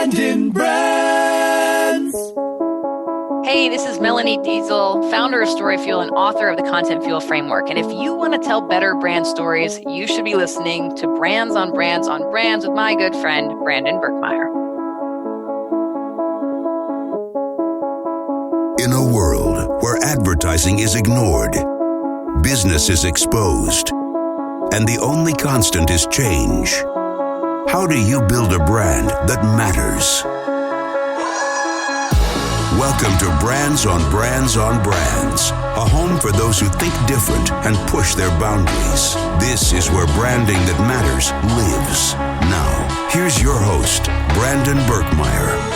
Brandon Brands. Hey, this is Melanie Deziel, founder of StoryFuel and author of the Content Fuel Framework. And if you want to tell better brand stories, you should be listening to Brands on Brands on Brands with my good friend, Brandon Birkmeyer. In a world where advertising is ignored, business is exposed, and the only constant is change, how do you build a brand that matters? Welcome to Brands on Brands on Brands, a home for those who think different and push their boundaries. This is where branding that matters lives. Now, here's your host, Brandon Birkmeyer.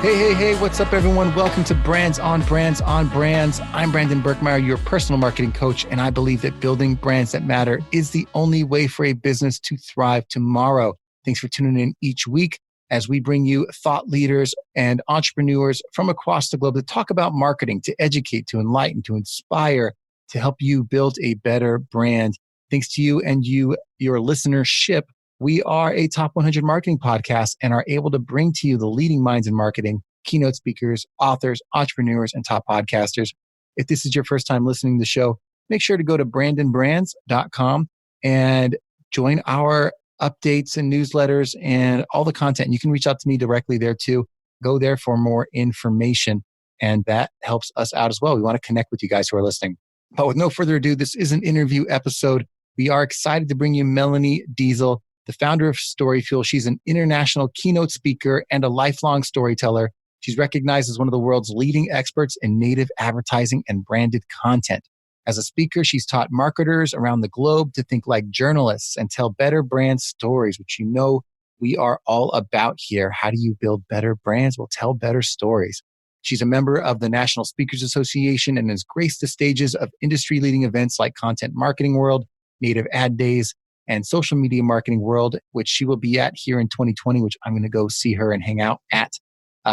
Hey, what's up, everyone? Welcome to Brands on Brands on Brands. I'm Brandon Birkmeyer, your personal marketing coach, and I believe that building brands that matter is the only way for a business to thrive tomorrow. Thanks for tuning in each week as we bring you thought leaders and entrepreneurs from across the globe to talk about marketing, to educate, to enlighten, to inspire, to help you build a better brand. Thanks to you and your listenership, we are a top 100 marketing podcast and are able to bring to you the leading minds in marketing, keynote speakers, authors, entrepreneurs, and top podcasters. If this is your first time listening to the show, make sure to go to brandonbrands.com and join our updates and newsletters and all the content. You can reach out to me directly there too. Go there for more information, and that helps us out as well. We want to connect with you guys who are listening. But with no further ado, this is an interview episode. We are excited to bring you Melanie Deziel, the founder of StoryFuel. She's an international keynote speaker and a lifelong storyteller. She's recognized as one of the world's leading experts in native advertising and branded content. As a speaker, she's taught marketers around the globe to think like journalists and tell better brand stories, which you know we are all about here. How do you build better brands? Well, tell better stories. She's a member of the National Speakers Association and has graced the stages of industry-leading events like Content Marketing World, Native Ad Days, and Social Media Marketing World, which she will be at here in 2020, which I'm going to go see her and hang out at.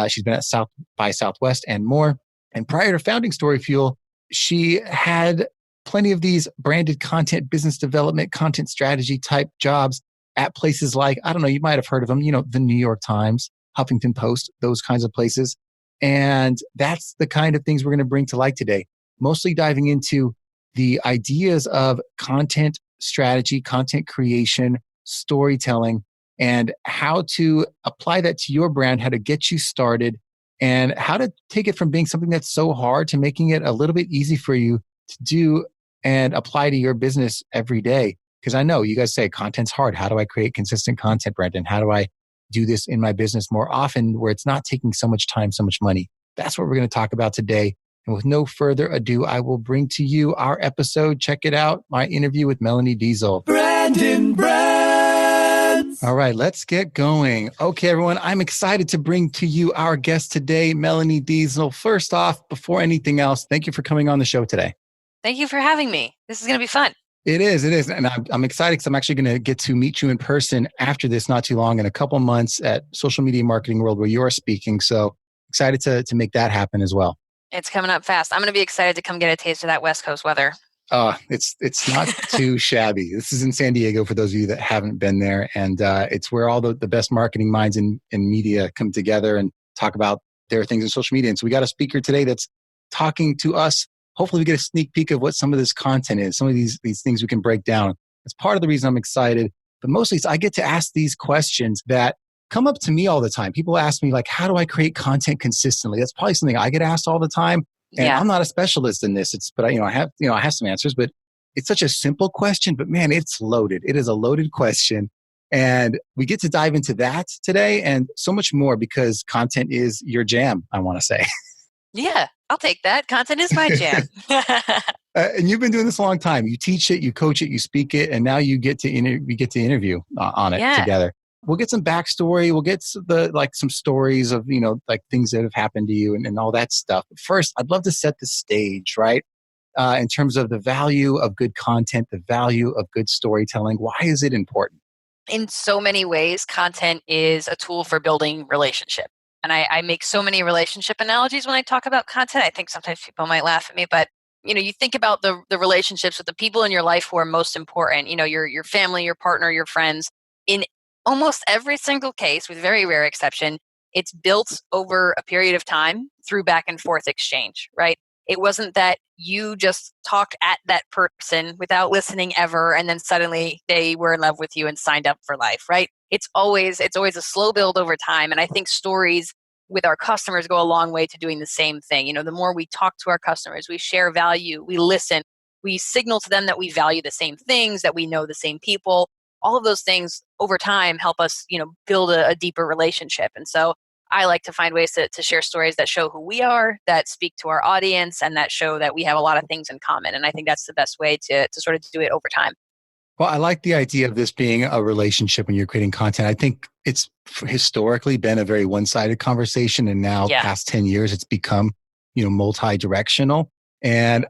She's been at South by Southwest and more. And prior to founding StoryFuel, she had plenty of these branded content, business development, content strategy type jobs at places like, I don't know, you might have heard of them, the New York Times, Huffington Post, those kinds of places. And that's the kind of things we're going to bring to light today, mostly diving into the ideas of content strategy, content creation, storytelling, and how to apply that to your brand, how to get you started, and how to take it from being something that's so hard to making it a little bit easy for you to do and apply to your business every day. Because I know you guys say content's hard. How do I create consistent content, Brandon? How do I do this in my business more often where it's not taking so much time, so much money? That's what we're going to talk about today. And with no further ado, I will bring to you our episode. Check it out, my interview with Melanie Deziel. Brandon Brands. All right, let's get going. Okay, everyone, I'm excited to bring to you our guest today, Melanie Deziel. First off, before anything else, thank you for coming on the show today. Thank you for having me. This is going to be fun. It is. And I'm excited because I'm actually going to get to meet you in person after this, not too long, in a couple months at Social Media Marketing World where you're speaking. So excited to make that happen as well. It's coming up fast. I'm going to be excited to come get a taste of that West Coast weather. It's not too shabby. This is in San Diego for those of you that haven't been there. And it's where all the best marketing minds in media come together and talk about their things in social media. And so we got a speaker today that's talking to us. Hopefully we get a sneak peek of what some of this content is, some of these things we can break down. It's part of the reason I'm excited. But mostly it's I get to ask these questions that come up to me all the time. People ask me, like, how do I create content consistently? That's probably something I get asked all the time. And I'm not a specialist in this. But I have some answers, but it's such a simple question, but man, it's loaded. It is a loaded question. And we get to dive into that today and so much more because content is your jam, I want to say. Yeah, I'll take that. Content is my jam. And you've been doing this a long time. You teach it, you coach it, you speak it, and now you get to interview on it together. We'll get some backstory. We'll get some stories of, things that have happened to you and all that stuff. But first, I'd love to set the stage, right? In terms of the value of good content, the value of good storytelling. Why is it important? In so many ways, content is a tool for building relationship. And I make so many relationship analogies when I talk about content. I think sometimes people might laugh at me, but you think about the relationships with the people in your life who are most important, your family, your partner, your friends. In almost every single case, with very rare exception, it's built over a period of time through back and forth exchange, right? It wasn't that you just talked at that person without listening ever, and then suddenly they were in love with you and signed up for life, right? It's always a slow build over time. And I think stories with our customers go a long way to doing the same thing. The more we talk to our customers, we share value, we listen, we signal to them that we value the same things, that we know the same people. All of those things over time help us, build a deeper relationship. And so I like to find ways to share stories that show who we are, that speak to our audience, and that show that we have a lot of things in common. And I think that's the best way to sort of do it over time. Well, I like the idea of this being a relationship when you're creating content. I think it's historically been a very one-sided conversation. And now past 10 years, it's become, multi-directional. And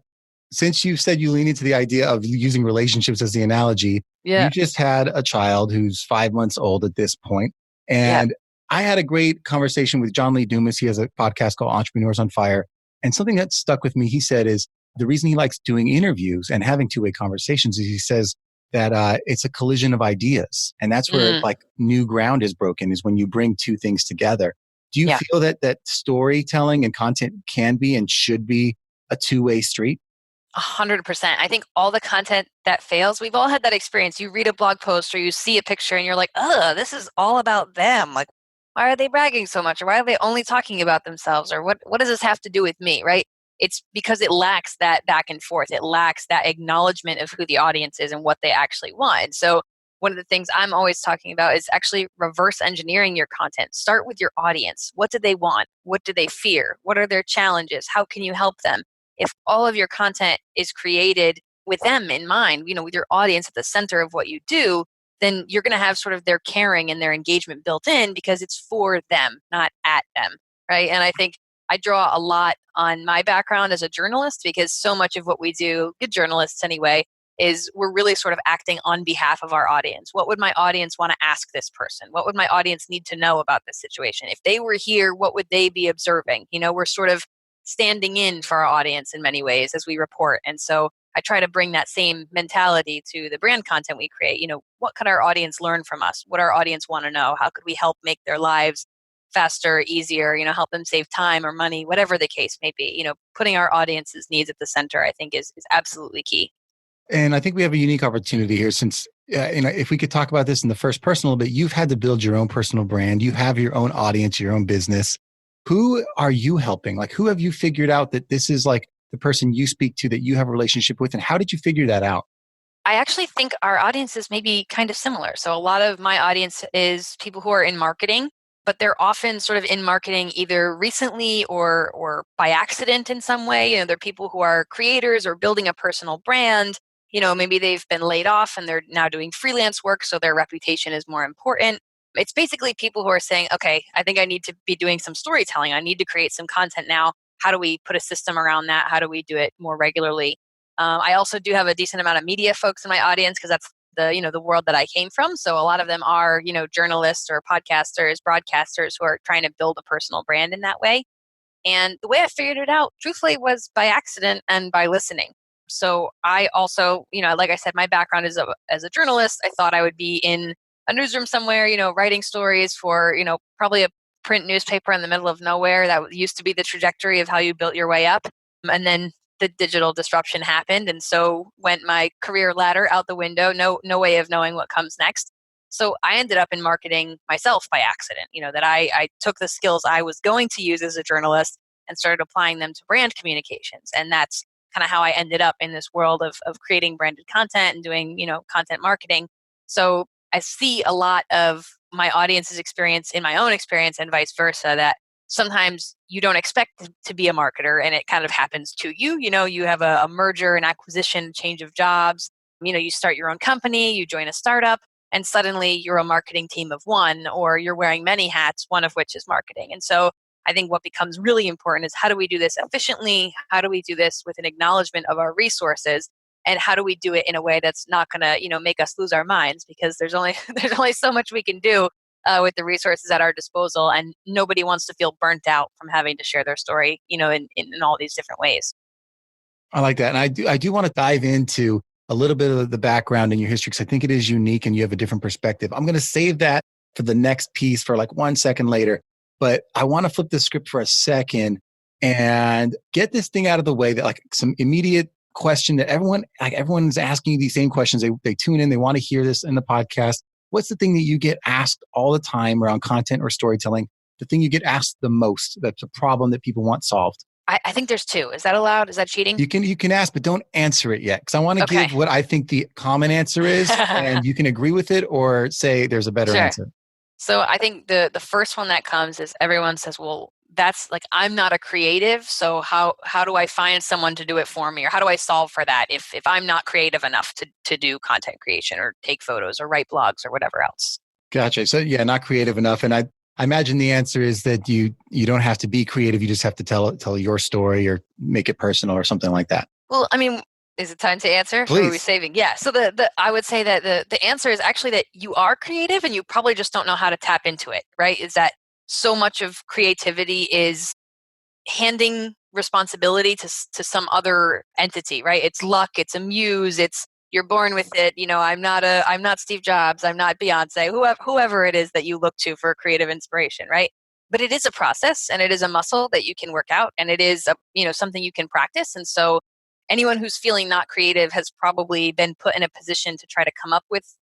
since you said you lean into the idea of using relationships as the analogy, you just had a child who's 5 months old at this point. And I had a great conversation with John Lee Dumas. He has a podcast called Entrepreneurs on Fire. And something that stuck with me, he said, is the reason he likes doing interviews and having two-way conversations is he says that it's a collision of ideas. And that's where like new ground is broken, is when you bring two things together. Do you feel that storytelling and content can be and should be a two-way street? 100%. I think all the content that fails, we've all had that experience. You read a blog post or you see a picture and you're like, oh, this is all about them. Like, why are they bragging so much? Or why are they only talking about themselves? Or what does this have to do with me, right? It's because it lacks that back and forth. It lacks that acknowledgement of who the audience is and what they actually want. So one of the things I'm always talking about is actually reverse engineering your content. Start with your audience. What do they want? What do they fear? What are their challenges? How can you help them? If all of your content is created with them in mind, with your audience at the center of what you do, then you're going to have sort of their caring and their engagement built in because it's for them, not at them, right? And I think I draw a lot on my background as a journalist because so much of what we do, good journalists anyway, is we're really sort of acting on behalf of our audience. What would my audience want to ask this person? What would my audience need to know about this situation? If they were here, what would they be observing? We're sort of standing in for our audience in many ways as we report. And so I try to bring that same mentality to the brand content we create. What could our audience learn from us? What our audience want to know? How could we help make their lives faster, easier, help them save time or money, whatever the case may be. Putting our audience's needs at the center, I think is absolutely key. And I think we have a unique opportunity here since, if we could talk about this in the first person a little bit, you've had to build your own personal brand. You have your own audience, your own business. Who are you helping? Like, who have you figured out that this is like the person you speak to that you have a relationship with? And how did you figure that out? I actually think our audiences may be kind of similar. So a lot of my audience is people who are in marketing, but they're often sort of in marketing either recently or by accident in some way. They're people who are creators or building a personal brand. Maybe they've been laid off and they're now doing freelance work, so their reputation is more important. It's basically people who are saying, okay, I think I need to be doing some storytelling. I need to create some content now. How do we put a system around that? How do we do it more regularly? I also do have a decent amount of media folks in my audience because that's the world that I came from. So a lot of them are, journalists or podcasters, broadcasters who are trying to build a personal brand in that way. And the way I figured it out, truthfully, was by accident and by listening. So I also, like I said, my background is as a journalist. I thought I would be in a newsroom somewhere, writing stories for, probably a print newspaper in the middle of nowhere. That used to be the trajectory of how you built your way up. And then the digital disruption happened. And so went my career ladder out the window, no way of knowing what comes next. So I ended up in marketing myself by accident, that I took the skills I was going to use as a journalist and started applying them to brand communications. And that's kind of how I ended up in this world of creating branded content and doing, content marketing. So I see a lot of my audience's experience in my own experience and vice versa, that sometimes you don't expect to be a marketer and it kind of happens to you. You have a merger, an acquisition, change of jobs. You start your own company, you join a startup, and suddenly you're a marketing team of one, or you're wearing many hats, one of which is marketing. And so I think what becomes really important is, how do we do this efficiently? How do we do this with an acknowledgement of our resources? And how do we do it in a way that's not going to, make us lose our minds? Because there's only so much we can do with the resources at our disposal, and nobody wants to feel burnt out from having to share their story, in all these different ways. I like that, and I do want to dive into a little bit of the background in your history because I think it is unique and you have a different perspective. I'm going to save that for the next piece for like 1 second later. But I want to flip the script for a second and get this thing out of the way, that like some immediate question that everyone's asking you these same questions. They tune in, they want to hear this in the podcast. What's the thing that you get asked all the time around content or storytelling? The thing you get asked the most, that's a problem that people want solved? I think there's two. Is that allowed? Is that cheating? You can ask, but don't answer it yet. Because I want to give what I think the common answer is, and you can agree with it or say there's a better answer. So I think the first one that comes is everyone says, well, that's like, I'm not a creative. So how do I find someone to do it for me? Or how do I solve for that if I'm not creative enough to do content creation or take photos or write blogs or whatever else? Gotcha. So yeah, not creative enough. And I imagine the answer is that you don't have to be creative. You just have to tell your story or make it personal or something like that. Well, I mean, is it time to answer? Please. Or are we saving? Yeah. So I would say that the answer is actually that you are creative and you probably just don't know how to tap into it, right? Is that so much of creativity is handing responsibility to some other entity, right? It's luck, it's a muse, you're born with it. I'm not Steve Jobs, I'm not Beyonce, whoever it is that you look to for creative inspiration, right? But it is a process and it is a muscle that you can work out, and it is something you can practice. And so anyone who's feeling not creative has probably been put in a position to try to come up with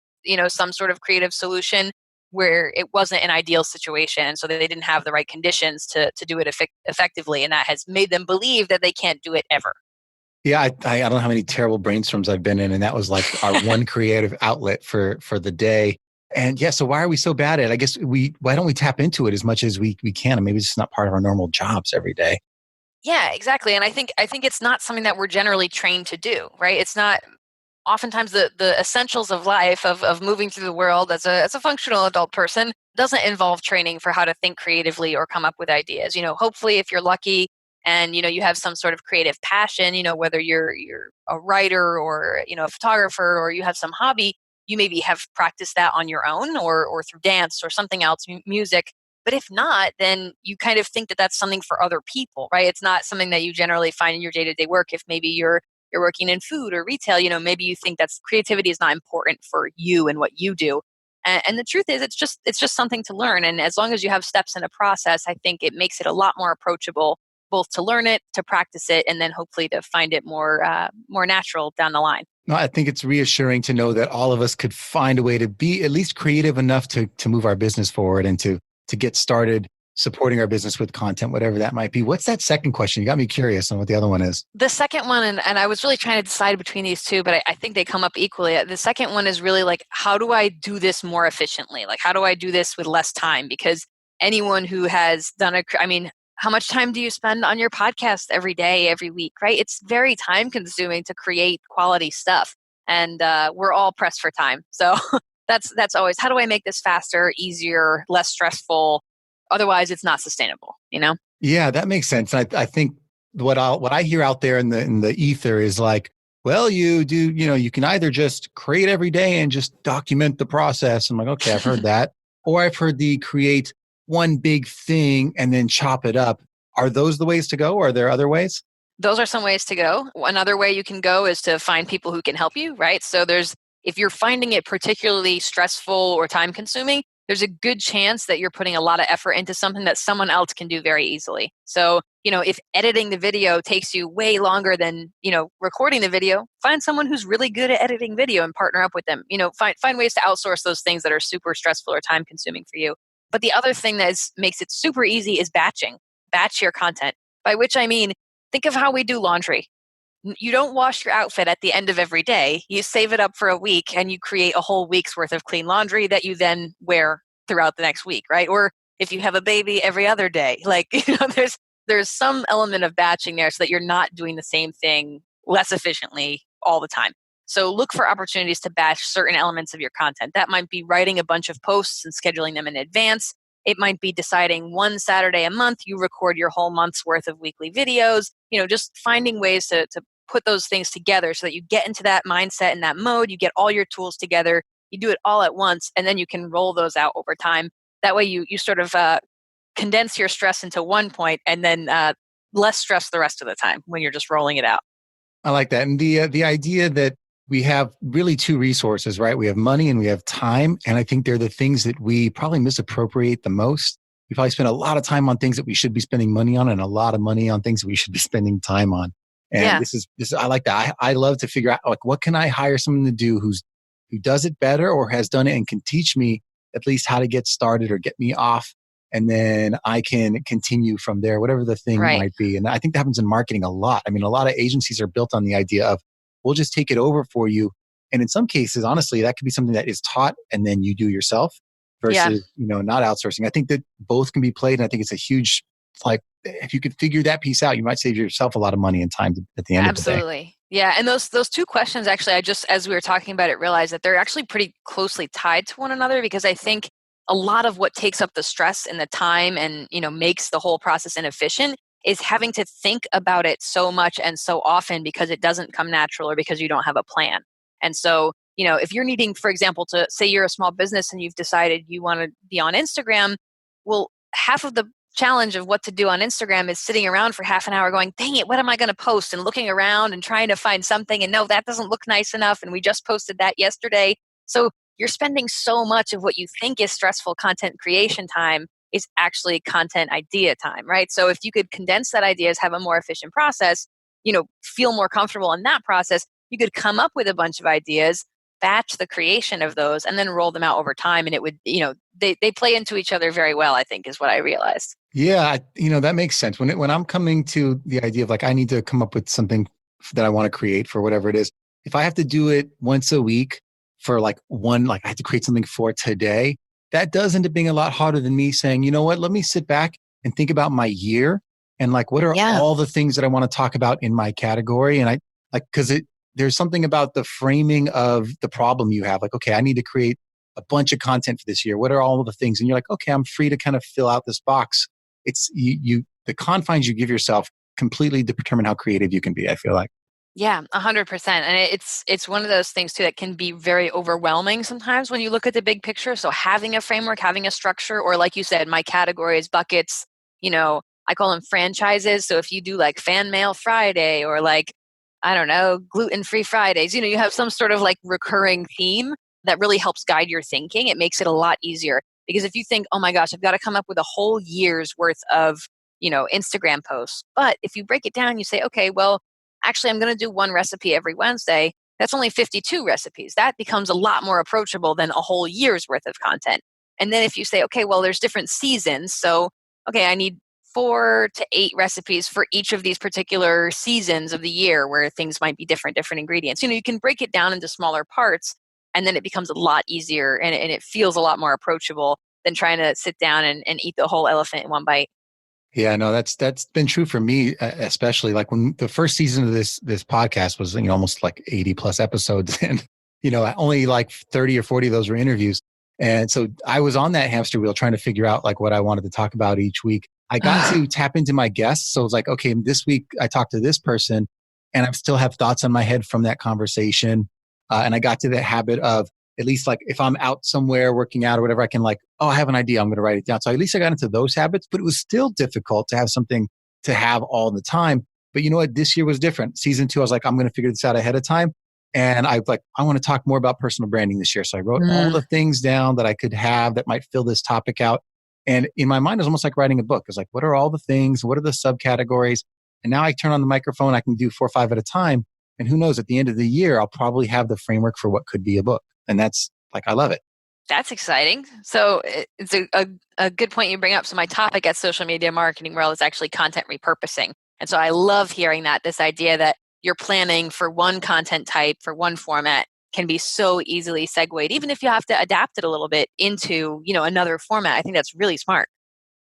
some sort of creative solution where it wasn't an ideal situation, and so they didn't have the right conditions to do it effectively, and that has made them believe that they can't do it ever. Yeah, I don't know how many terrible brainstorms I've been in, and that was like our one creative outlet for the day. And yeah, so why are we so bad at it? I guess why don't we tap into it as much as we can? And maybe it's just not part of our normal jobs every day. Yeah, exactly. And I think it's not something that we're generally trained to do, right? It's not oftentimes the essentials of life, of moving through the world as a functional adult person, doesn't involve training for how to think creatively or come up with ideas. Hopefully if you're lucky and you have some sort of creative passion, whether you're a writer or a photographer, or you have some hobby, you maybe have practiced that on your own or through dance or something else, music. But if not, then you kind of think that that's something for other people, right? It's not something that you generally find in your day-to-day work. If maybe you're working in food or retail, maybe you think that creativity is not important for you and what you do. And the truth is, it's just something to learn. And as long as you have steps in a process, I think it makes it a lot more approachable, both to learn it, to practice it, and then hopefully to find it more natural down the line. No, I think it's reassuring to know that all of us could find a way to be at least creative enough to move our business forward and to get started supporting our business with content, whatever that might be. What's that second question? You got me curious on what the other one is. The second one, and I was really trying to decide between these two, but I think they come up equally. The second one is really like, how do I do this more efficiently? Like, how do I do this with less time? Because anyone who has done how much time do you spend on your podcast every day, every week, right? It's very time consuming to create quality stuff. And we're all pressed for time. So that's always, how do I make this faster, easier, less stressful? Otherwise, it's not sustainable, Yeah, that makes sense. I think what I hear out there in the ether is like, well, you can either just create every day and just document the process. I'm like, okay, I've heard that. Or I've heard the create one big thing and then chop it up. Are those the ways to go? Or are there other ways? Those are some ways to go. Another way you can go is to find people who can help you, right? So if you're finding it particularly stressful or time consuming, there's a good chance that you're putting a lot of effort into something that someone else can do very easily. So, if editing the video takes you way longer than, recording the video, find someone who's really good at editing video and partner up with them. Find ways to outsource those things that are super stressful or time consuming for you. But the other thing that makes it super easy is batching. Batch your content, by which I mean, think of how we do laundry. You don't wash your outfit at the end of every day. You save it up for a week and you create a whole week's worth of clean laundry that you then wear throughout the next week, right? Or if you have a baby, every other day. Like, there's some element of batching there so that you're not doing the same thing less efficiently all the time. So look for opportunities to batch certain elements of your content. That might be writing a bunch of posts and scheduling them in advance. It might be deciding one Saturday a month, you record your whole month's worth of weekly videos, just finding ways to put those things together so that you get into that mindset and that mode, you get all your tools together, you do it all at once, and then you can roll those out over time. That way you sort of condense your stress into one point and then less stress the rest of the time when you're just rolling it out. I like that. And the idea that we have really two resources, right? We have money and we have time. And I think they're the things that we probably misappropriate the most. We probably spend a lot of time on things that we should be spending money on and a lot of money on things that we should be spending time on. And Yeah. this is, I like that. I love to figure out like, what can I hire someone to do who does it better or has done it and can teach me at least how to get started or get me off. And then I can continue from there, whatever the thing Right. might be. And I think that happens in marketing a lot. I mean, a lot of agencies are built on the idea of, we'll just take it over for you. And in some cases, honestly, that could be something that is taught and then you do yourself versus, not outsourcing. I think that both can be played. And I think it's a huge, like, if you could figure that piece out, you might save yourself a lot of money and time at the end of the day. Absolutely. Yeah. And those two questions, actually, I just, as we were talking about it, realized that they're actually pretty closely tied to one another, because I think a lot of what takes up the stress and the time and, makes the whole process inefficient is having to think about it so much and so often because it doesn't come natural or because you don't have a plan. And so, if you're needing, for example, to say you're a small business and you've decided you want to be on Instagram, well, half of the challenge of what to do on Instagram is sitting around for half an hour going, dang it, what am I going to post? And looking around and trying to find something. And no, that doesn't look nice enough. And we just posted that yesterday. So you're spending so much of what you think is stressful content creation time is actually content idea time, right? So if you could condense that ideas, have a more efficient process, feel more comfortable in that process, you could come up with a bunch of ideas, batch the creation of those, and then roll them out over time. And it would, they play into each other very well, I think, is what I realized. Yeah, that makes sense. When I'm coming to the idea of like, I need to come up with something that I want to create for whatever it is, if I have to do it once a week for I have to create something for today, that does end up being a lot harder than me saying, you know what, let me sit back and think about my year and like, what are all the things that I want to talk about in my category? And there's something about the framing of the problem you have. Like, okay, I need to create a bunch of content for this year. What are all of the things? And you're like, okay, I'm free to kind of fill out this box. It's the confines you give yourself completely determine how creative you can be, I feel like. Yeah, 100%. And it's one of those things too that can be very overwhelming sometimes when you look at the big picture. So having a framework, having a structure, or like you said, my categories, buckets, I call them franchises. So if you do like Fan Mail Friday or like, I don't know, gluten-free Fridays, you have some sort of like recurring theme that really helps guide your thinking. It makes it a lot easier, because if you think, oh my gosh, I've got to come up with a whole year's worth of, Instagram posts. But if you break it down, you say, okay, well, actually, I'm going to do one recipe every Wednesday. That's only 52 recipes. That becomes a lot more approachable than a whole year's worth of content. And then if you say, okay, well, there's different seasons. So, okay, I need 4 to 8 recipes for each of these particular seasons of the year where things might be different ingredients. You can break it down into smaller parts, and then it becomes a lot easier and it feels a lot more approachable than trying to sit down and eat the whole elephant in one bite. Yeah, no, that's been true for me, especially like when the first season of this podcast was, almost like 80 plus episodes, and only like 30 or 40 of those were interviews. And so I was on that hamster wheel trying to figure out like what I wanted to talk about each week. I got to tap into my guests. So it's like, okay, this week I talked to this person and I still have thoughts in my head from that conversation. And I got to the habit of, at least like if I'm out somewhere working out or whatever, I can like, oh, I have an idea, I'm going to write it down. So at least I got into those habits, but it was still difficult to have something to have all the time. But you know what? This year was different. Season 2, I was like, I'm going to figure this out ahead of time. And I want to talk more about personal branding this year. So I wrote all the things down that I could have that might fill this topic out. And in my mind, it was almost like writing a book. It's like, what are all the things? What are the subcategories? And now I turn on the microphone, I can do 4 or 5 at a time. And who knows, at the end of the year, I'll probably have the framework for what could be a book. And that's like, I love it. That's exciting. So it's a good point you bring up. So my topic at Social Media Marketing World is actually content repurposing. And so I love hearing this idea that you're planning for one content type, for one format, can be so easily segued, even if you have to adapt it a little bit into, another format. I think that's really smart.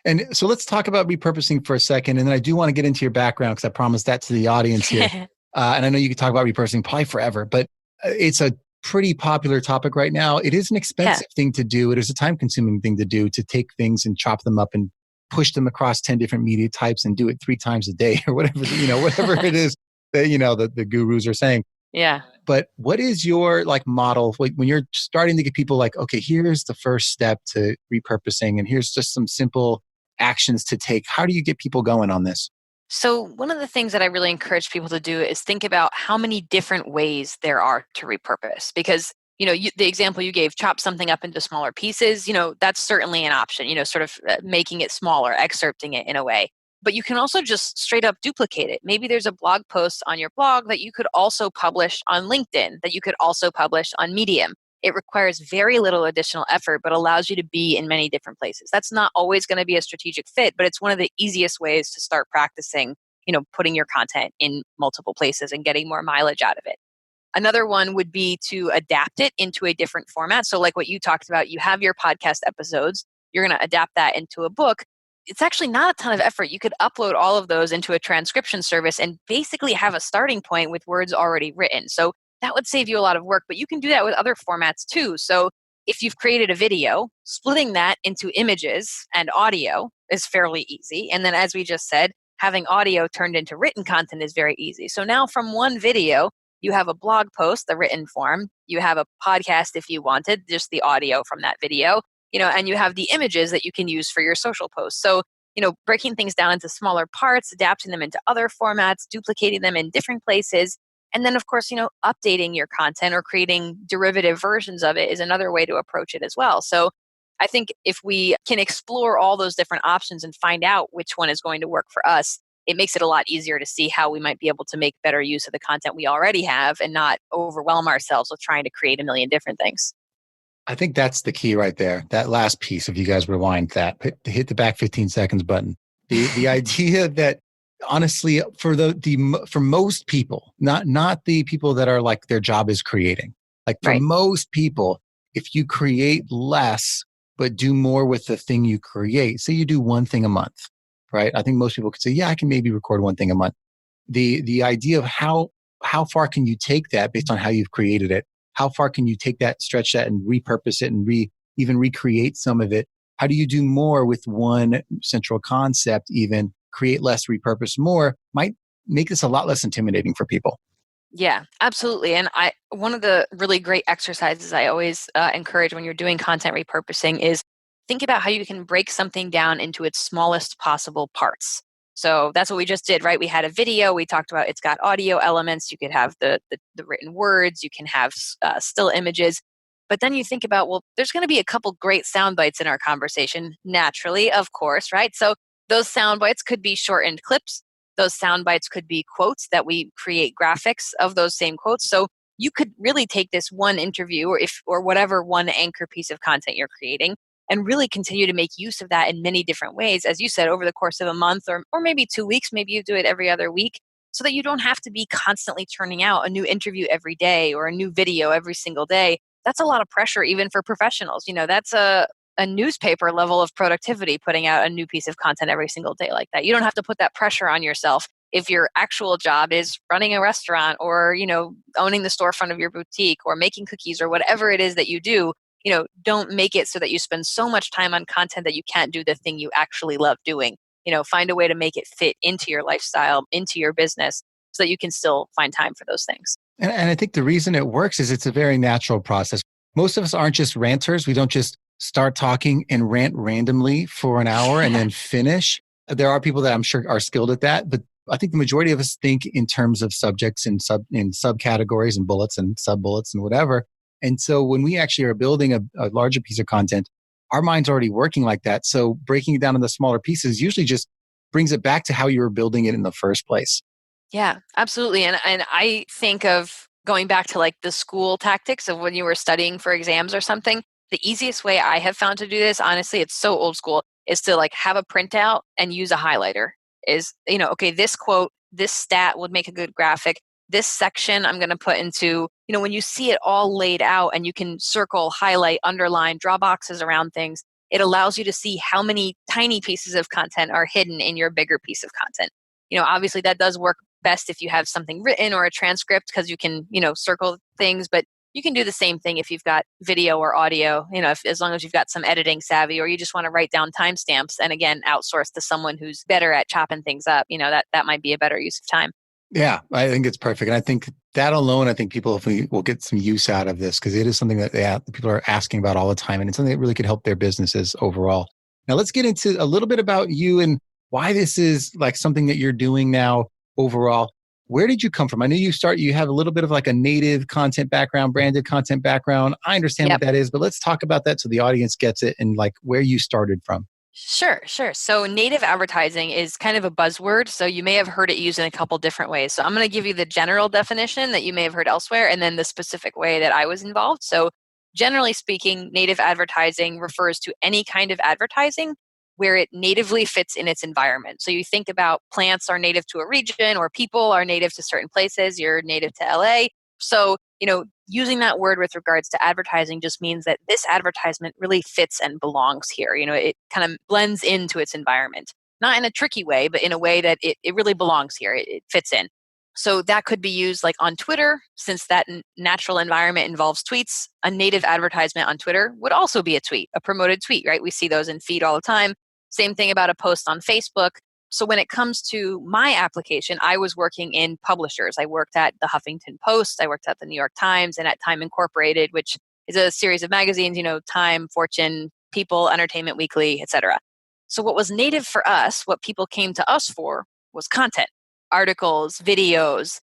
And so let's talk about repurposing for a second. And then I do want to get into your background because I promised that to the audience here. And I know you could talk about repurposing probably forever, but it's a pretty popular topic right now. It is an expensive thing to do. It is a time-consuming thing to do, to take things and chop them up and push them across 10 different media types and do it 3 times a day or whatever, whatever it is that, the gurus are saying. Yeah. But what is your model when you're starting to get people okay, here's the first step to repurposing and here's just some simple actions to take. How do you get people going on this? So one of the things that I really encourage people to do is think about how many different ways there are to repurpose. Because, the example you gave, chop something up into smaller pieces, that's certainly an option, sort of making it smaller, excerpting it in a way. But you can also just straight up duplicate it. Maybe there's a blog post on your blog that you could also publish on LinkedIn, that you could also publish on Medium. It requires very little additional effort, but allows you to be in many different places. That's not always going to be a strategic fit, but it's one of the easiest ways to start practicing, putting your content in multiple places and getting more mileage out of it. Another one would be to adapt it into a different format. So like what you talked about, you have your podcast episodes, you're going to adapt that into a book. It's actually not a ton of effort. You could upload all of those into a transcription service and basically have a starting point with words already written. So that would save you a lot of work, but you can do that with other formats too. So if you've created a video, splitting that into images and audio is fairly easy. And then as we just said, having audio turned into written content is very easy. So now from one video, you have a blog post, the written form, you have a podcast if you wanted, just the audio from that video, and you have the images that you can use for your social posts. So, breaking things down into smaller parts, adapting them into other formats, duplicating them in different places. And then, of course, updating your content or creating derivative versions of it is another way to approach it as well. So I think if we can explore all those different options and find out which one is going to work for us, it makes it a lot easier to see how we might be able to make better use of the content we already have and not overwhelm ourselves with trying to create a million different things. I think that's the key right there. That last piece, if you guys rewind that, hit the back 15 seconds button. The idea that honestly, for most people, not the people that are like their job is creating, like for most people, if you create less, but do more with the thing you create, say you do one thing a month, right? I think most people could say, yeah, I can maybe record one thing a month. The idea of how far can you take that based on how you've created it? How far can you take that, stretch that, and repurpose it and even recreate some of it? How do you do more with one central concept, even create less, repurpose more, might make this a lot less intimidating for people. Yeah, absolutely. And one of the really great exercises I always encourage when you're doing content repurposing is think about how you can break something down into its smallest possible parts. So that's what we just did, right? We had a video. We talked about it's got audio elements. You could have the written words. You can have still images. But then you think about, well, there's going to be a couple great sound bites in our conversation, naturally, of course, right? So those sound bites could be shortened clips. Those sound bites could be quotes that we create graphics of those same quotes. So you could really take this one interview or whatever one anchor piece of content you're creating and really continue to make use of that in many different ways, as you said, over the course of a month or maybe 2 weeks. Maybe you do it every other week so that you don't have to be constantly churning out a new interview every day or a new video every single day. That's a lot of pressure even for professionals. That's a newspaper level of productivity, putting out a new piece of content every single day like that. You don't have to put that pressure on yourself if your actual job is running a restaurant or, owning the storefront of your boutique or making cookies or whatever it is that you do. Don't make it so that you spend so much time on content that you can't do the thing you actually love doing. Find a way to make it fit into your lifestyle, into your business, so that you can still find time for those things. And I think the reason it works is it's a very natural process. Most of us aren't just ranters. We don't just start talking and rant randomly for an hour and then finish. There are people that I'm sure are skilled at that, but I think the majority of us think in terms of subjects and subcategories and bullets and sub-bullets and whatever. And so when we actually are building a larger piece of content, our mind's already working like that. So breaking it down into smaller pieces usually just brings it back to how you were building it in the first place. Yeah, absolutely. And I think of going back to like the school tactics of when you were studying for exams or something. The easiest way I have found to do this, honestly, it's so old school, is to like have a printout and use a highlighter. Is, okay, this quote, this stat would make a good graphic. This section I'm going to put into, when you see it all laid out and you can circle, highlight, underline, draw boxes around things, it allows you to see how many tiny pieces of content are hidden in your bigger piece of content. Obviously that does work best if you have something written or a transcript because you can, circle things, but you can do the same thing if you've got video or audio, as long as you've got some editing savvy or you just want to write down timestamps and again, outsource to someone who's better at chopping things up, that might be a better use of time. Yeah, I think it's perfect. And I think that alone, I think people will get some use out of this because it is something that people are asking about all the time. And it's something that really could help their businesses overall. Now let's get into a little bit about you and why this is like something that you're doing now overall. Where did you come from? I know you have a little bit of like a native content background, branded content background. I understand what Yep. that is, but let's talk about that so the audience gets it and like where you started from. Sure. So native advertising is kind of a buzzword. So you may have heard it used in a couple different ways. So I'm going to give you the general definition that you may have heard elsewhere and then the specific way that I was involved. So generally speaking, native advertising refers to any kind of advertising where it natively fits in its environment. So you think about plants are native to a region or people are native to certain places. You're native to LA. So, using that word with regards to advertising just means that this advertisement really fits and belongs here. It kind of blends into its environment, not in a tricky way, but in a way that it really belongs here. It fits in. So that could be used like on Twitter, since that natural environment involves tweets. A native advertisement on Twitter would also be a tweet, a promoted tweet, right? We see those in feed all the time. Same thing about a post on Facebook. So when it comes to my application, I was working in publishers. I worked at the Huffington Post, I worked at the New York Times, and at Time Incorporated, which is a series of magazines, Time, Fortune, People, Entertainment Weekly, etc. So what was native for us, what people came to us for, was content, articles, videos,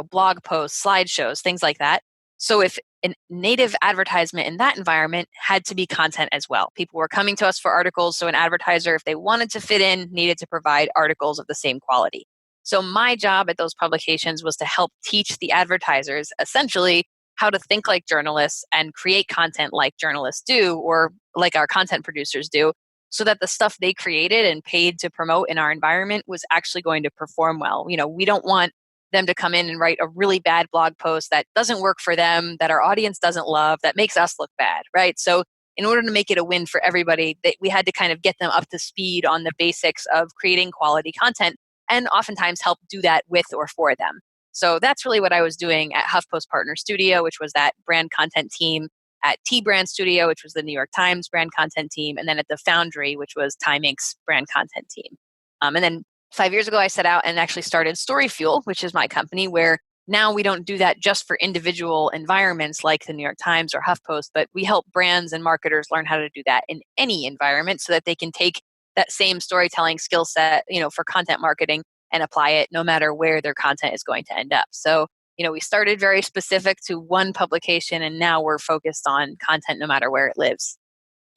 blog posts, slideshows, things like that. So if a native advertisement in that environment had to be content as well. People were coming to us for articles. So an advertiser, if they wanted to fit in, needed to provide articles of the same quality. So my job at those publications was to help teach the advertisers essentially how to think like journalists and create content like journalists do, or like our content producers do, so that the stuff they created and paid to promote in our environment was actually going to perform well. We don't want them to come in and write a really bad blog post that doesn't work for them, that our audience doesn't love, that makes us look bad, right? So in order to make it a win for everybody, we had to kind of get them up to speed on the basics of creating quality content and oftentimes help do that with or for them. So that's really what I was doing at HuffPost Partner Studio, which was that brand content team, at T Brand Studio, which was the New York Times brand content team, and then at the Foundry, which was Time Inc.'s brand content team. And then 5 years ago, I set out and actually started StoryFuel, which is my company, where now we don't do that just for individual environments like the New York Times or HuffPost, but we help brands and marketers learn how to do that in any environment so that they can take that same storytelling skill set, for content marketing and apply it no matter where their content is going to end up. So, we started very specific to one publication and now we're focused on content no matter where it lives.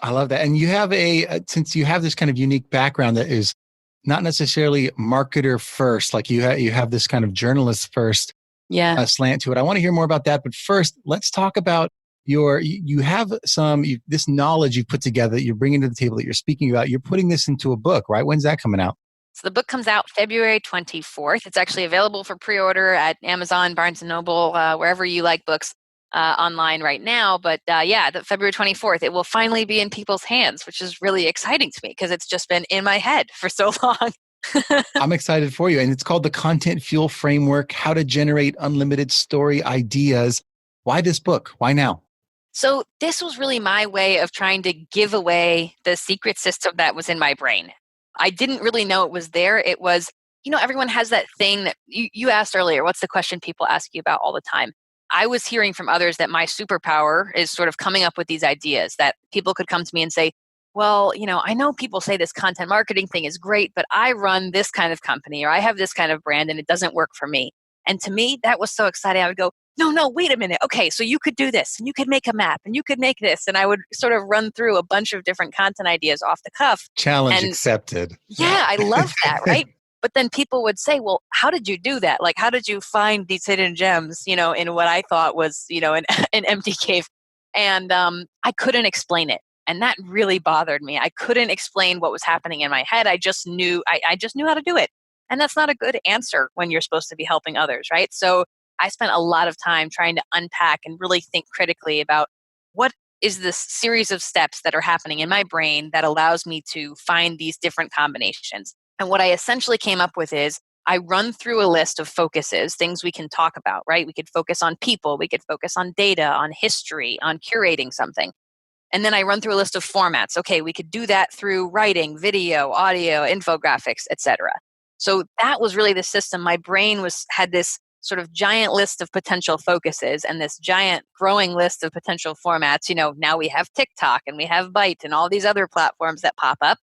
I love that. And you have since you have this kind of unique background that is not necessarily marketer first, like you have this kind of journalist first slant to it. I want to hear more about that. But first, let's talk about you have this knowledge you've put together that you're bringing to the table that you're speaking about. You're putting this into a book, right? When's that coming out? So the book comes out February 24th. It's actually available for pre-order at Amazon, Barnes & Noble, wherever you like books online right now. But the February 24th, it will finally be in people's hands, which is really exciting to me because it's just been in my head for so long. I'm excited for you. And it's called the Content Fuel Framework, How to Generate Unlimited Story Ideas. Why this book? Why now? So this was really my way of trying to give away the secret system that was in my brain. I didn't really know it was there. It was, everyone has that thing that you asked earlier. What's the question people ask you about all the time? I was hearing from others that my superpower is sort of coming up with these ideas that people could come to me and say, well, I know people say this content marketing thing is great, but I run this kind of company or I have this kind of brand and it doesn't work for me. And to me, that was so exciting. I would go, no, wait a minute. Okay, so you could do this and you could make a map and you could make this. And I would sort of run through a bunch of different content ideas off the cuff. Challenge accepted. Yeah, I love that, right? But then people would say, well, how did you do that? Like, how did you find these hidden gems, in what I thought was, an empty cave? And I couldn't explain it. And that really bothered me. I couldn't explain what was happening in my head. I just knew how to do it. And that's not a good answer when you're supposed to be helping others, right? So I spent a lot of time trying to unpack and really think critically about what is this series of steps that are happening in my brain that allows me to find these different combinations. And what I essentially came up with is I run through a list of focuses, things we can talk about, right? We could focus on people, we could focus on data, on history, on curating something. And then I run through a list of formats. Okay, we could do that through writing, video, audio, infographics, etc. So that was really the system. My brain had this sort of giant list of potential focuses and this giant growing list of potential formats. Now we have TikTok and we have Byte and all these other platforms that pop up.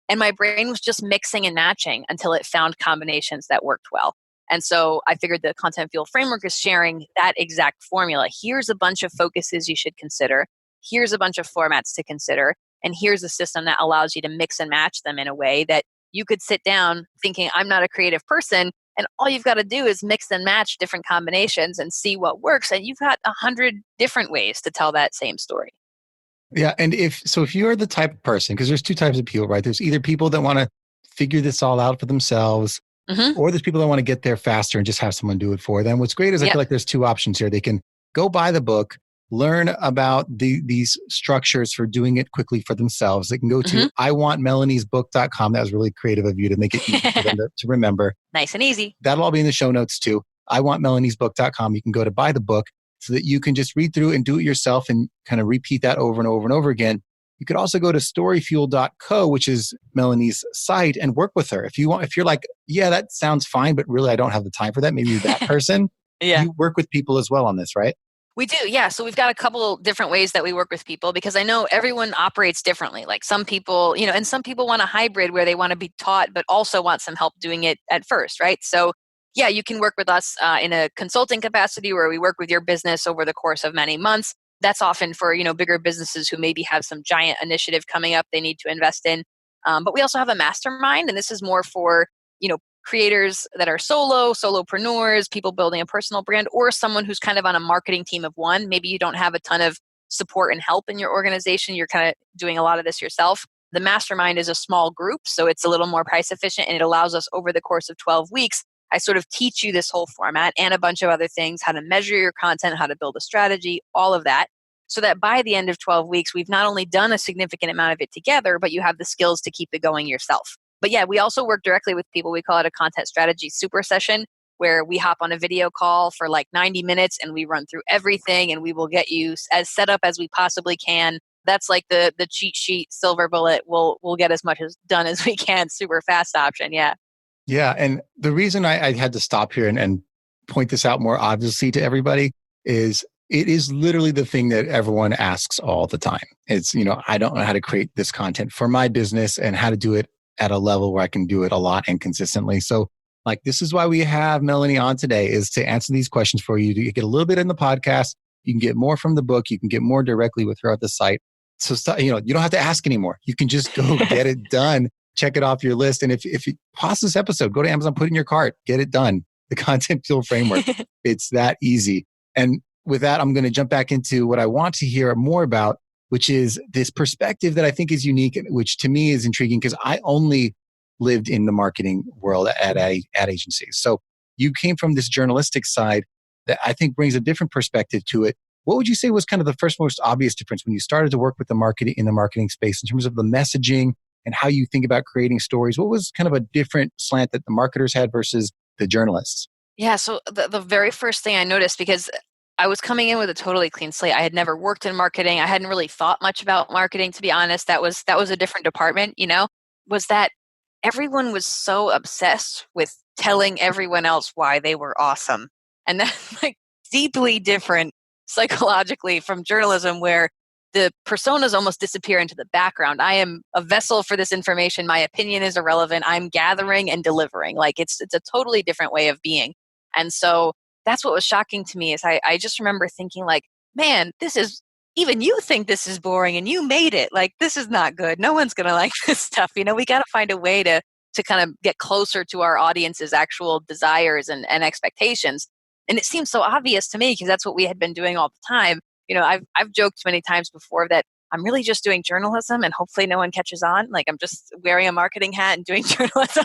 And my brain was just mixing and matching until it found combinations that worked well. And so I figured the Content Fuel framework is sharing that exact formula. Here's a bunch of focuses you should consider. Here's a bunch of formats to consider. And here's a system that allows you to mix and match them in a way that you could sit down thinking, I'm not a creative person. And all you've got to do is mix and match different combinations and see what works. And you've got 100 different ways to tell that same story. Yeah. And if you're the type of person, because there's two types of people, right? There's either people that want to figure this all out for themselves, or there's people that want to get there faster and just have someone do it for them. What's great is I feel like there's two options here. They can go buy the book, learn about these structures for doing it quickly for themselves. They can go to iwantmelaniesbook.com. That was really creative of you to make it easy for them to remember. Nice and easy. That'll all be in the show notes too. iwantmelaniesbook.com. You can go to buy the book so that you can just read through and do it yourself and kind of repeat that over and over and over again. You could also go to StoryFuel.co, which is Melanie's site, and work with her. If you're like, yeah, that sounds fine, but really I don't have the time for that. Maybe you're that person. You work with people as well on this, right? We do, yeah. So we've got a couple different ways that we work with people because I know everyone operates differently. Like some people, and some people want a hybrid where they want to be taught, but also want some help doing it at first, right? So yeah, you can work with us in a consulting capacity where we work with your business over the course of many months. That's often for, bigger businesses who maybe have some giant initiative coming up they need to invest in. But we also have a mastermind, and this is more for, creators that are solopreneurs, people building a personal brand, or someone who's kind of on a marketing team of one. Maybe you don't have a ton of support and help in your organization. You're kind of doing a lot of this yourself. The mastermind is a small group, so it's a little more price efficient, and it allows us over the course of 12 weeks, I sort of teach you this whole format and a bunch of other things, how to measure your content, how to build a strategy, all of that, so that by the end of 12 weeks, we've not only done a significant amount of it together, but you have the skills to keep it going yourself. But yeah, we also work directly with people. We call it a content strategy super session, where we hop on a video call for like 90 minutes and we run through everything, and we will get you as set up as we possibly can. That's like the cheat sheet silver bullet. We'll get as much as done as we can. Super fast option. Yeah. Yeah. And the reason I had to stop here and point this out more obviously to everybody is it is literally the thing that everyone asks all the time. It's, I don't know how to create this content for my business and how to do it at a level where I can do it a lot and consistently. So like, this is why we have Melanie on today, is to answer these questions for you. You get a little bit in the podcast. You can get more from the book. You can get more directly with her at the site. So, you don't have to ask anymore. You can just go get it done. Check it off your list. And if you pause this episode, go to Amazon, put it in your cart, get it done. The Content Fuel framework. It's that easy. And with that, I'm going to jump back into what I want to hear more about, which is this perspective that I think is unique, which to me is intriguing because I only lived in the marketing world at ad agencies. So you came from this journalistic side that I think brings a different perspective to it. What would you say was kind of the first most obvious difference when you started to work with the marketing space in terms of the messaging and how you think about creating stories? What was kind of a different slant that the marketers had versus the journalists? Yeah. So the very first thing I noticed, because I was coming in with a totally clean slate. I had never worked in marketing. I hadn't really thought much about marketing, to be honest. That was a different department, was that everyone was so obsessed with telling everyone else why they were awesome. And that's like deeply different psychologically from journalism, where the personas almost disappear into the background. I am a vessel for this information. My opinion is irrelevant. I'm gathering and delivering. Like it's a totally different way of being. And so that's what was shocking to me is I just remember thinking like, man, even you think this is boring and you made it. Like, this is not good. No one's going to like this stuff. We got to find a way to kind of get closer to our audience's actual desires and expectations. And it seems so obvious to me because that's what we had been doing all the time. I've joked many times before that I'm really just doing journalism and hopefully no one catches on. Like I'm just wearing a marketing hat and doing journalism.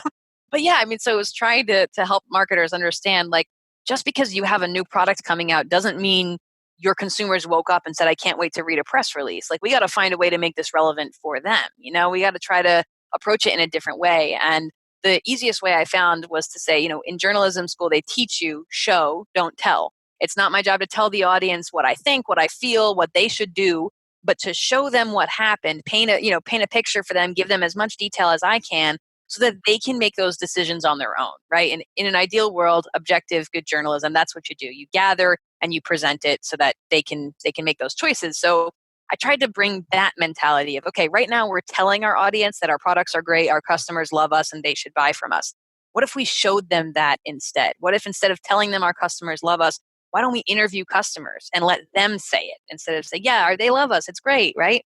But yeah, so it was trying to help marketers understand, like, just because you have a new product coming out doesn't mean your consumers woke up and said, I can't wait to read a press release. Like, we got to find a way to make this relevant for them. We got to try to approach it in a different way. And the easiest way I found was to say, in journalism school, they teach you show, don't tell. It's not my job to tell the audience what I think, what I feel, what they should do, but to show them what happened, paint a picture for them, give them as much detail as I can, so that they can make those decisions on their own, right? And in an ideal world, objective, good journalism, that's what you do. You gather and you present it so that they can make those choices. So I tried to bring that mentality of, okay, right now we're telling our audience that our products are great, our customers love us, and they should buy from us. What if we showed them that instead? What if instead of telling them our customers love us, why don't we interview customers and let them say it instead of say, yeah, they love us, it's great, right?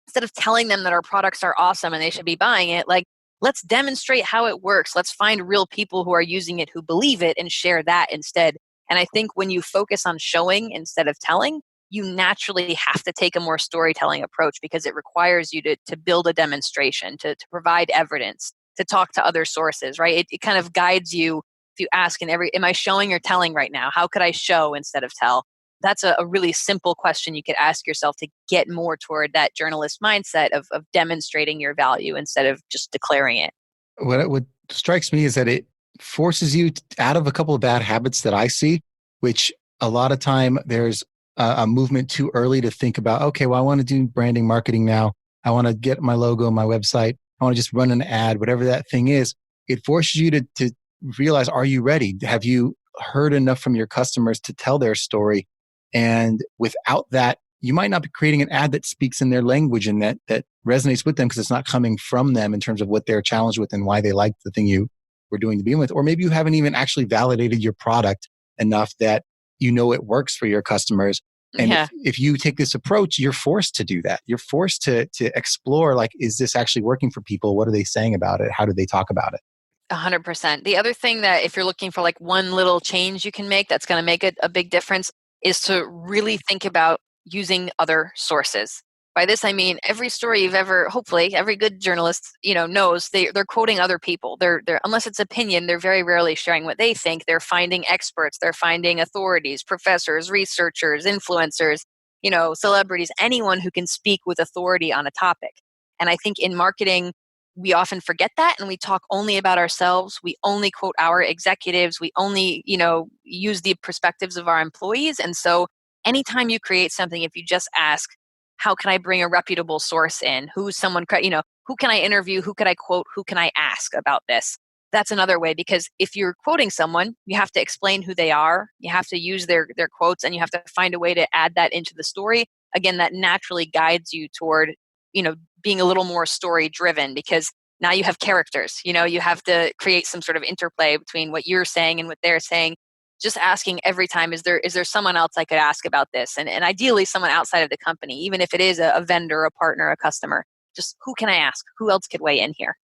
Instead of telling them that our products are awesome and they should be buying it, like, let's demonstrate how it works. Let's find real people who are using it, who believe it, and share that instead. And I think when you focus on showing instead of telling, you naturally have to take a more storytelling approach because it requires you to build a demonstration, to provide evidence, to talk to other sources, right? It kind of guides you. If you ask am I showing or telling right now? How could I show instead of tell? That's a really simple question you could ask yourself to get more toward that journalist mindset of demonstrating your value instead of just declaring it. What strikes me is that it forces you out of a couple of bad habits that I see, which a lot of time there's a movement too early to think about, okay, well, I want to do branding marketing now. I want to get my logo, my website. I want to just run an ad, whatever that thing is. It forces you to realize, are you ready? Have you heard enough from your customers to tell their story? And without that, you might not be creating an ad that speaks in their language and that resonates with them because it's not coming from them in terms of what they're challenged with and why they like the thing you were doing to begin with. Or maybe you haven't even actually validated your product enough that you know it works for your customers. And if you take this approach, you're forced to do that. You're forced to explore, like, is this actually working for people? What are they saying about it? How do they talk about it? 100%. The other thing that if you're looking for like one little change you can make that's going to make a big difference is to really think about using other sources. By this, I mean, every story you've ever, hopefully every good journalist, knows they're quoting other people. They're unless it's opinion, they're very rarely sharing what they think. They're finding experts, they're finding authorities, professors, researchers, influencers, celebrities, anyone who can speak with authority on a topic. And I think in marketing, we often forget that and we talk only about ourselves. We only quote our executives. We only, use the perspectives of our employees. And so anytime you create something, if you just ask, how can I bring a reputable source in? Who's someone, who can I interview? Who could I quote? Who can I ask about this? That's another way, because if you're quoting someone, you have to explain who they are. You have to use their quotes and you have to find a way to add that into the story. Again, that naturally guides you toward, being a little more story driven, because now you have characters, you have to create some sort of interplay between what you're saying and what they're saying. Just asking every time, is there someone else I could ask about this? And ideally someone outside of the company, even if it is a vendor, a partner, a customer, just who can I ask? Who else could weigh in here?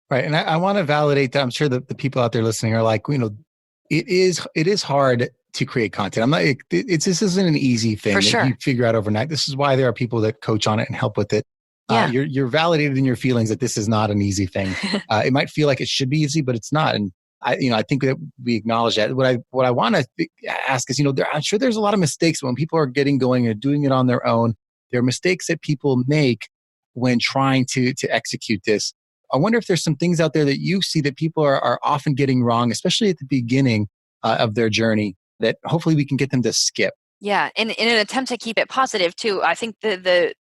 Right. And I want to validate that. I'm sure that the people out there listening are like, it is hard to create content. I'm not, this isn't an easy thing For that sure. you figure out overnight. This is why there are people that coach on it and help with it. Yeah. You're validated in your feelings that this is not an easy thing. It might feel like it should be easy, but it's not. And I think that we acknowledge that. What I want to ask is, I'm sure there's a lot of mistakes when people are getting going and doing it on their own. There are mistakes that people make when trying to execute this. I wonder if there's some things out there that you see that people are often getting wrong, especially at the beginning of their journey, that hopefully we can get them to skip. Yeah. And in an attempt to keep it positive too, I think the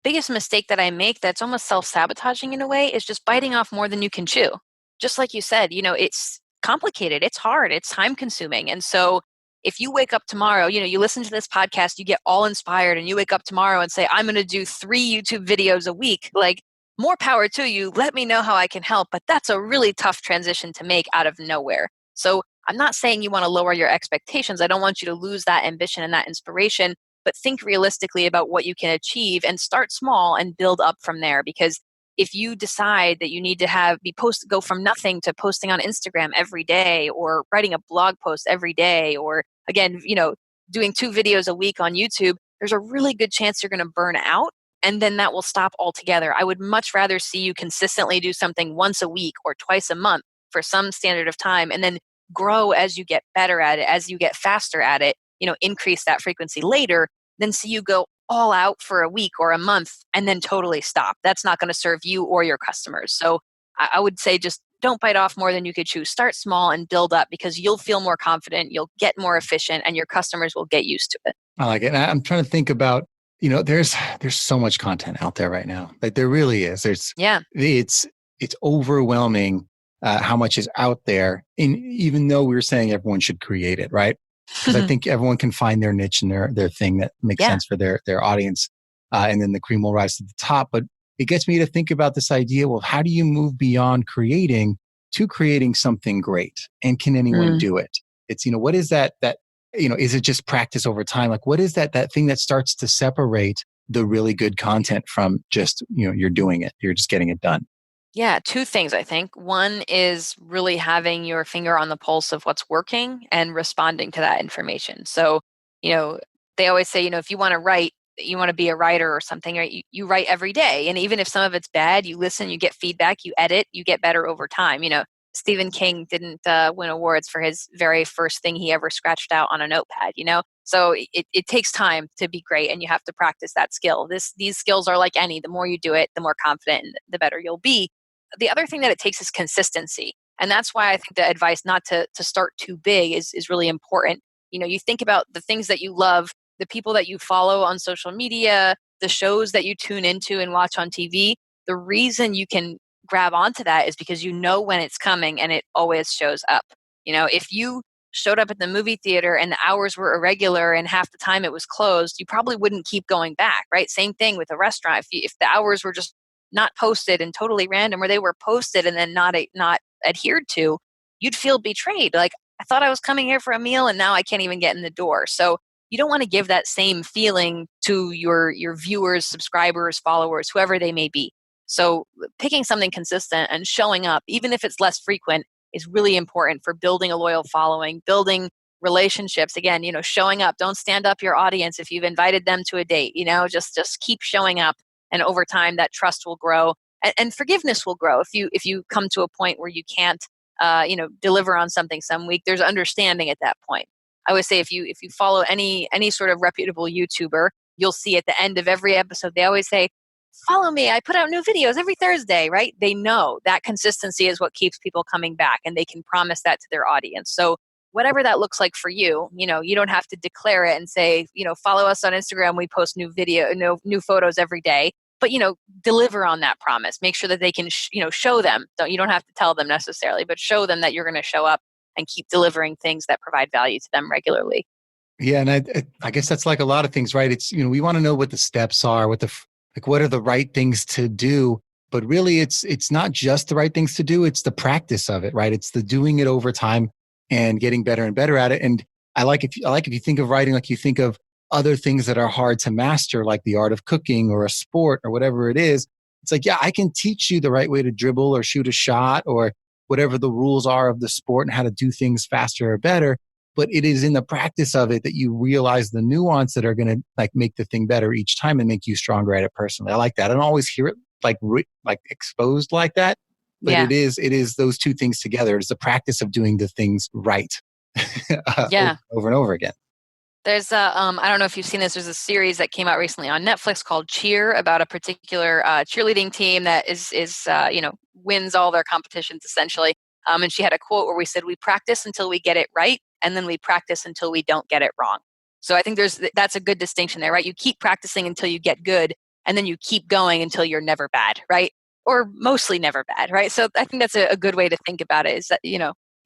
biggest mistake that I make that's almost self-sabotaging in a way is just biting off more than you can chew. Just like you said, it's complicated, it's hard, it's time consuming. And so if you wake up tomorrow, you listen to this podcast, you get all inspired and you wake up tomorrow and say, I'm going to do 3 YouTube videos a week, like, more power to you. Let me know how I can help. But that's a really tough transition to make out of nowhere. So I'm not saying you want to lower your expectations. I don't want you to lose that ambition and that inspiration, but think realistically about what you can achieve and start small and build up from there. Because if you decide that you need to go from nothing to posting on Instagram every day, or writing a blog post every day, or again, doing 2 videos a week on YouTube, there's a really good chance you're going to burn out. And then that will stop altogether. I would much rather see you consistently do something once a week or twice a month for some standard of time, and then grow as you get better at it, as you get faster at it, increase that frequency later, than see you go all out for a week or a month and then totally stop. That's not going to serve you or your customers. So I would say just don't bite off more than you could chew. Start small and build up, because you'll feel more confident, you'll get more efficient, and your customers will get used to it. I like it. And I'm trying to think about, there's so much content out there right now. Like, there really is. It's overwhelming how much is out there. And even though we were saying everyone should create it, right? Because I think everyone can find their niche and their thing that makes sense for their audience. and then the cream will rise to the top. But it gets me to think about this idea, well, how do you move beyond creating to creating something great? And can anyone do it? It's, what is that, is it just practice over time? Like, what is that thing that starts to separate the really good content from just, you're doing it, you're just getting it done? Yeah, two things, I think. One is really having your finger on the pulse of what's working and responding to that information. So, they always say, if you want to write, you want to be a writer or something, right? You write every day. And even if some of it's bad, you listen, you get feedback, you edit, you get better over time. Stephen King didn't win awards for his very first thing he ever scratched out on a notepad, So it takes time to be great, and you have to practice that skill. These skills are like any. The more you do it, the more confident and the better you'll be. The other thing that it takes is consistency. And that's why I think the advice not to start too big is really important. You think about the things that you love, the people that you follow on social media, the shows that you tune into and watch on TV. The reason you can grab onto that is because you know when it's coming and it always shows up. If you showed up at the movie theater and the hours were irregular and half the time it was closed, you probably wouldn't keep going back, right? Same thing with a restaurant. If the hours were just not posted and totally random, or they were posted and then not adhered to, you'd feel betrayed. Like, I thought I was coming here for a meal and now I can't even get in the door. So you don't want to give that same feeling to your viewers, subscribers, followers, whoever they may be. So picking something consistent and showing up, even if it's less frequent, is really important for building a loyal following, building relationships. Again, showing up. Don't stand up your audience if you've invited them to a date. Just keep showing up. And over time, that trust will grow, and forgiveness will grow. If you come to a point where you can't, deliver on something some week, there's understanding at that point. I would say if you follow any sort of reputable YouTuber, you'll see at the end of every episode they always say, "Follow me. I put out new videos every Thursday." Right? They know that consistency is what keeps people coming back, and they can promise that to their audience. So whatever that looks like for you, you don't have to declare it and say, follow us on Instagram. We post new new photos every day. But, deliver on that promise. Make sure that they can, show them. You don't have to tell them necessarily, but show them that you're going to show up and keep delivering things that provide value to them regularly. Yeah. And I guess that's like a lot of things, right? It's, we want to know what the steps are, what are the right things to do. But really, it's not just the right things to do. It's the practice of it, right? It's the doing it over time and getting better and better at it. And if you think of writing, like you think of other things that are hard to master, like the art of cooking or a sport or whatever it is. It's like, yeah, I can teach you the right way to dribble or shoot a shot or whatever the rules are of the sport and how to do things faster or better. But it is in the practice of it that you realize the nuance that are going to make the thing better each time and make you stronger at it personally. I like that. I don't always hear it exposed like that, but Yeah. it is those two things together. It's the practice of doing the things right over and over again. There's I don't know if you've seen this. There's a series that came out recently on Netflix called Cheer, about a particular cheerleading team that is wins all their competitions essentially. And she had a quote where we said, "We practice until we get it right, and then we practice until we don't get it wrong." So I think that's a good distinction there, right? You keep practicing until you get good, and then you keep going until you're never bad, right? Or mostly never bad, right? So I think that's a good way to think about it. Is that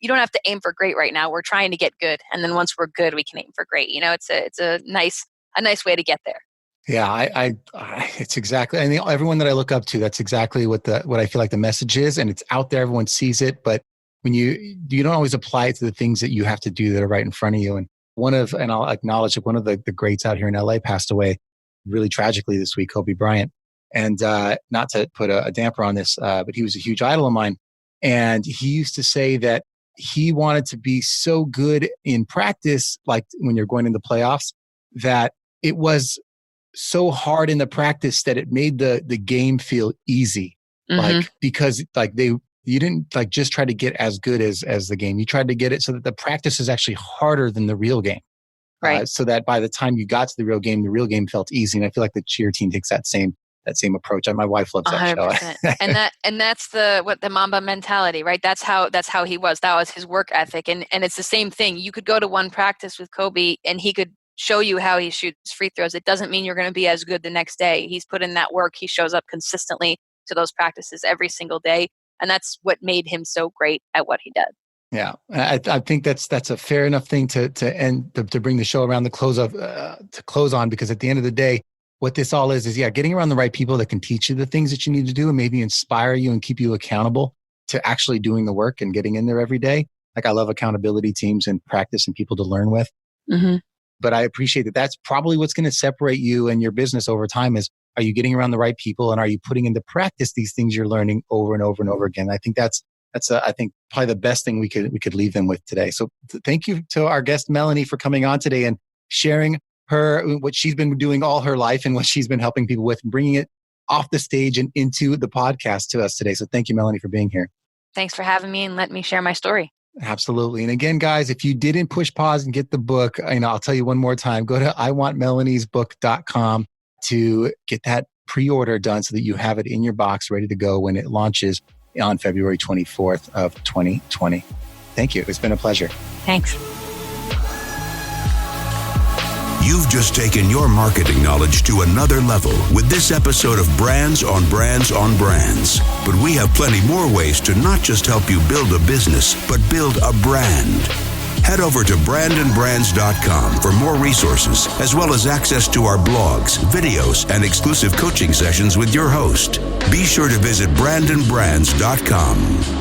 you don't have to aim for great right now. We're trying to get good, and then once we're good, we can aim for great. It's a nice way to get there. Yeah, it's exactly. I mean, everyone that I look up to, that's exactly what I feel like the message is, and it's out there. Everyone sees it, but when you don't always apply it to the things that you have to do that are right in front of you. And I'll acknowledge that one of the greats out here in LA passed away really tragically this week, Kobe Bryant. And not to put a damper on this, but he was a huge idol of mine, and he used to say that he wanted to be so good in practice, like when you're going into playoffs, that it was so hard in the practice that it made the game feel easy. Like, because you didn't just try to get as good as the game. You tried to get it so that the practice is actually harder than the real game. Right. So that by the time you got to the real game felt easy. And I feel like the cheer team takes that same approach. My wife loves that 100%. show. and that's the Mamba mentality, right? That's how he was. That was his work ethic. And it's the same thing. You could go to one practice with Kobe and he could show you how he shoots free throws. It doesn't mean you're going to be as good the next day. He's put in that work. He shows up consistently to those practices every single day. And that's what made him so great at what he does. Yeah, I think that's a fair enough thing to end to bring the show around the close on, because at the end of the day, what this all is getting around the right people that can teach you the things that you need to do and maybe inspire you and keep you accountable to actually doing the work and getting in there every day. Like I love accountability teams and practice and people to learn with. Mm-hmm. But I appreciate that. That's probably what's going to separate you and your business over time is, are you getting around the right people and are you putting into practice these things you're learning over and over and over again? I think that's I think probably the best thing we could leave them with today. So thank you to our guest, Melanie, for coming on today and sharing what she's been doing all her life and what she's been helping people with and bringing it off the stage and into the podcast to us today. So thank you, Melanie, for being here. Thanks for having me and letting me share my story. Absolutely. And again, guys, if you didn't push pause and get the book, I'll tell you one more time, go to iwantmelaniesbook.com to get that pre-order done so that you have it in your box ready to go when it launches on February 24th of 2020. Thank you. It's been a pleasure. Thanks. You've just taken your marketing knowledge to another level with this episode of Brands on Brands on Brands. But we have plenty more ways to not just help you build a business, but build a brand. Head over to brandandbrands.com for more resources, as well as access to our blogs, videos, and exclusive coaching sessions with your host. Be sure to visit brandandbrands.com.